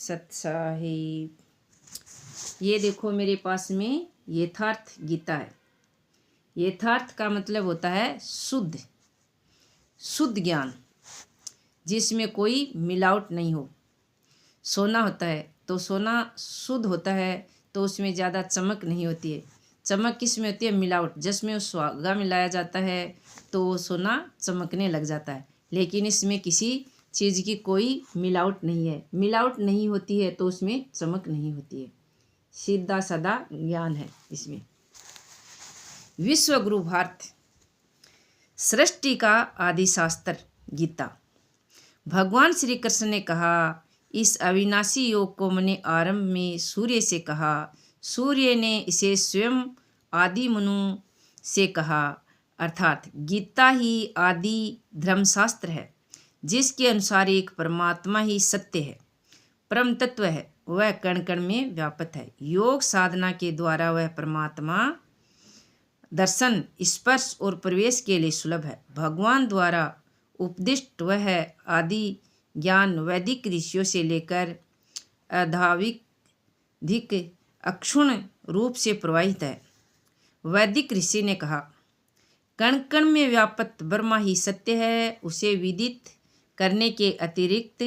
सत साहिब। ये देखो मेरे पास में यथार्थ गीता है। यथार्थ का मतलब होता है शुद्ध शुद्ध ज्ञान, जिसमें कोई मिलावट नहीं हो। सोना होता है तो सोना शुद्ध होता है तो उसमें ज़्यादा चमक नहीं होती है। चमक किस में होती है? मिलावट। जिसमें उस सुहागा मिलाया जाता है तो वो सोना चमकने लग जाता है, लेकिन इसमें किसी चीज़ की कोई मिलावट नहीं है। मिलावट नहीं होती है तो उसमें चमक नहीं होती है। सीधा साधा ज्ञान है इसमें। विश्व गुरु भारत सृष्टि का आदि शास्त्र गीता। भगवान श्री कृष्ण ने कहा, इस अविनाशी योग को मैंने आरंभ में सूर्य से कहा, सूर्य ने इसे स्वयं आदि मनु से कहा। अर्थात गीता ही आदि धर्मशास्त्र है, जिसके अनुसार एक परमात्मा ही सत्य है, परम तत्व है। वह कण कण में व्यापक है। योग साधना के द्वारा वह परमात्मा दर्शन, स्पर्श और प्रवेश के लिए सुलभ है। भगवान द्वारा उपदिष्ट वह आदि ज्ञान वैदिक ऋषियों से लेकर अधाविक अक्षुण रूप से प्रवाहित है। वैदिक ऋषि ने कहा, कण कण में व्यापक ब्रह्मा ही सत्य है। उसे विदित करने के अतिरिक्त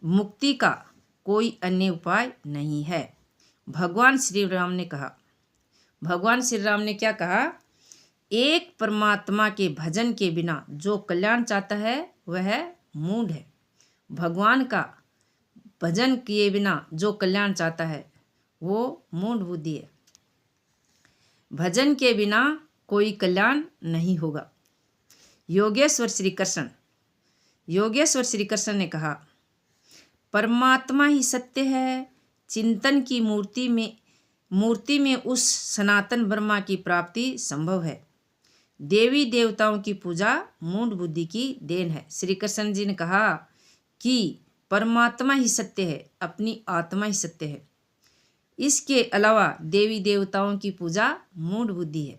मुक्ति का कोई अन्य उपाय नहीं है। भगवान श्री राम ने कहा, भगवान श्री राम ने क्या कहा? एक परमात्मा के भजन के बिना जो कल्याण चाहता है वह मूढ़ है। भगवान का भजन किए बिना जो कल्याण चाहता है वो मूढ़ बुद्धि है। भजन के बिना कोई कल्याण नहीं होगा। योगेश्वर श्री कृष्ण ने कहा, परमात्मा ही सत्य है। चिंतन की मूर्ति में उस सनातन ब्रह्मा की प्राप्ति संभव है। देवी देवताओं की पूजा मूढ़ बुद्धि की देन है। श्री कृष्ण जी ने कहा कि परमात्मा ही सत्य है, अपनी आत्मा ही सत्य है। इसके अलावा देवी देवताओं की पूजा मूढ़ बुद्धि है।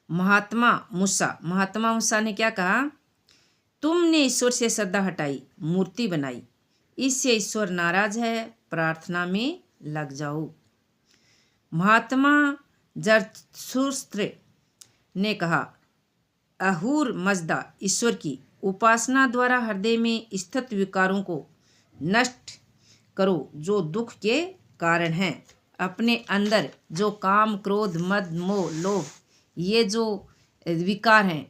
महात्मा मूसा ने क्या कहा? तुमने ईश्वर से श्रद्धा हटाई, मूर्ति बनाई, इससे ईश्वर नाराज है। प्रार्थना में लग जाओ। महात्मा जरथुस्त्र ने कहा, अहूर मजदा ईश्वर की उपासना द्वारा हृदय में स्थित विकारों को नष्ट करो जो दुख के कारण हैं। अपने अंदर जो काम, क्रोध, मद, मोह, लोभ, ये जो विकार हैं,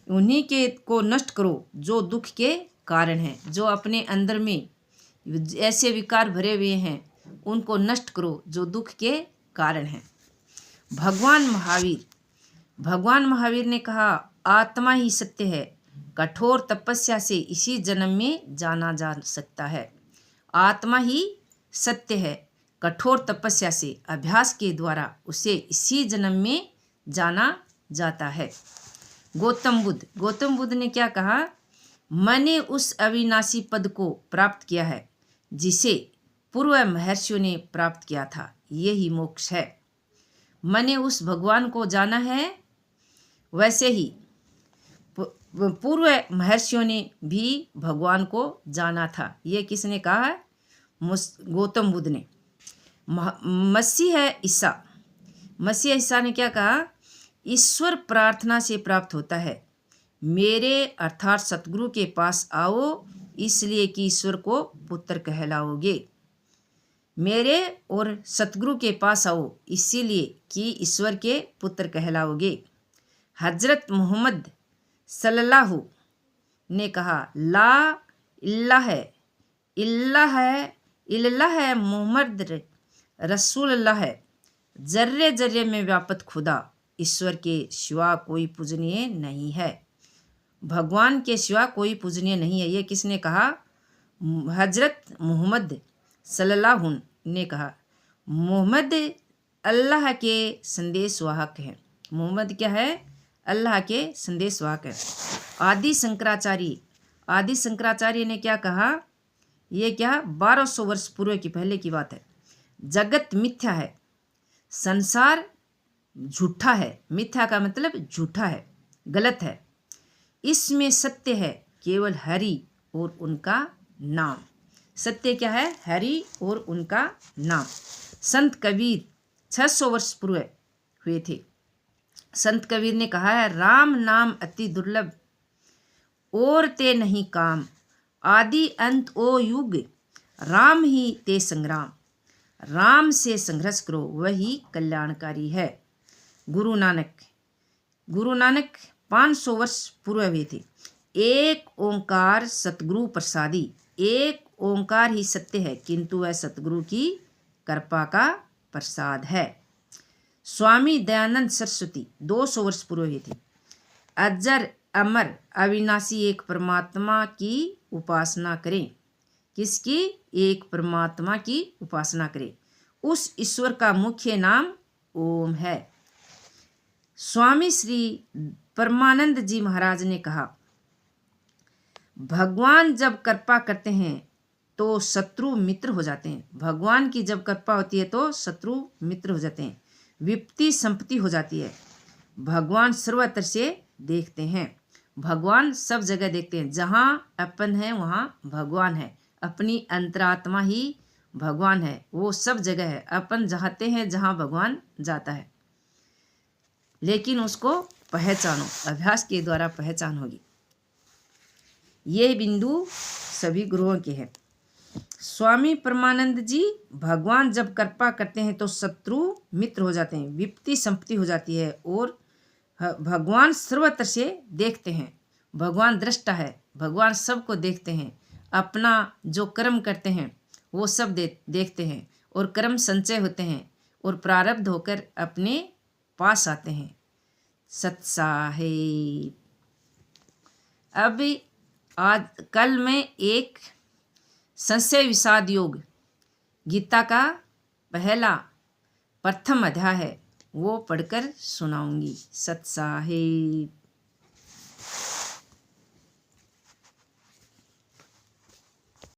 उन्हीं के को नष्ट करो जो दुख के कारण हैं। जो अपने अंदर में ऐसे विकार भरे हुए हैं उनको नष्ट करो जो दुख के कारण हैं। भगवान महावीर ने कहा, आत्मा ही सत्य है। कठोर तपस्या से इसी जन्म में जाना जा सकता है। आत्मा ही सत्य है। कठोर तपस्या से अभ्यास के द्वारा उसे इसी जन्म में जाना जाता है। गौतम बुद्ध ने क्या कहा? मैंने उस अविनाशी पद को प्राप्त किया है जिसे पूर्व महर्षियों ने प्राप्त किया था। यही मोक्ष है। मैंने उस भगवान को जाना है, वैसे ही पूर्व महर्षियों ने भी भगवान को जाना था। ये किसने कहा है? गौतम बुद्ध ने। मसीह ईसा ने क्या कहा? ईश्वर प्रार्थना से प्राप्त होता है। मेरे अर्थात सतगुरु के पास आओ, इसलिए कि ईश्वर को पुत्र कहलाओगे। मेरे और सतगुरु के पास आओ, इसीलिए कि ईश्वर के पुत्र कहलाओगे। हजरत मोहम्मद सल्लल्लाहु ने कहा, ला इल्लाह है मोहम्मद रसूलुल्लाह है। जर्रे जर्रे में व्यापक खुदा ईश्वर के सिवा कोई पूजनीय नहीं है। भगवान के सिवा कोई पूजनीय नहीं है। ये किसने कहा? हजरत मोहम्मद सल्लल्लाहु ने कहा। मोहम्मद अल्लाह के संदेश वाहक हैं। मोहम्मद क्या है? अल्लाह के संदेश वाहक है। आदि शंकराचार्य ने क्या कहा? ये क्या 1200 वर्ष पूर्व की पहले की बात है। जगत मिथ्या है, संसार झूठा है। मिथ्या का मतलब झूठा है, गलत है। इसमें सत्य है केवल हरि और उनका नाम। सत्य क्या है? हरि और उनका नाम। संत कबीर 600 वर्ष पूर्व हुए थे। संत कबीर ने कहा है, राम नाम अति दुर्लभ और ते नहीं काम, आदि अंत ओ युग राम ही ते संग्राम। राम से संघर्ष करो, वही कल्याणकारी है। गुरु नानक 500 वर्ष पूर्व हुए थे। एक ओंकार सतगुरु प्रसादी। एक ओंकार ही सत्य है, किंतु वह सतगुरु की कृपा का प्रसाद है। स्वामी दयानंद सरस्वती 200 वर्ष पूर्व हुए थे। अजर अमर अविनाशी एक परमात्मा की उपासना करें। किसकी? एक परमात्मा की उपासना करें। उस ईश्वर का मुख्य नाम ओम है। स्वामी श्री परमानंद जी महाराज ने कहा, भगवान जब कृपा करते हैं तो शत्रु मित्र हो जाते हैं। भगवान की जब कृपा होती है तो शत्रु मित्र हो जाते हैं, विपत्ति संपत्ति हो जाती है। भगवान सर्वत्र से देखते हैं। भगवान सब जगह देखते हैं। जहाँ अपन है वहाँ भगवान है। अपनी अंतरात्मा ही भगवान है, वो सब जगह है। अपन चाहते हैं जहाँ भगवान जाता है, लेकिन उसको पहचानो, अभ्यास के द्वारा पहचान होगी। ये बिंदु सभी गुरुओं के हैं। स्वामी परमानंद जी, भगवान जब कृपा करते हैं तो शत्रु मित्र हो जाते हैं, विपत्ति संपत्ति हो जाती है, और भगवान सर्वत्र से देखते हैं। भगवान दृष्टा है, भगवान सबको देखते हैं। अपना जो कर्म करते हैं वो सब देखते हैं, और कर्म संचय होते हैं और प्रारब्ध होकर अपने पास आते हैं। सत्साहेब। अब आज कल मैं एक संशय विषाद योग गीता का प्रथम अध्याय है, वो पढ़कर सुनाऊंगी। सत्साहेब।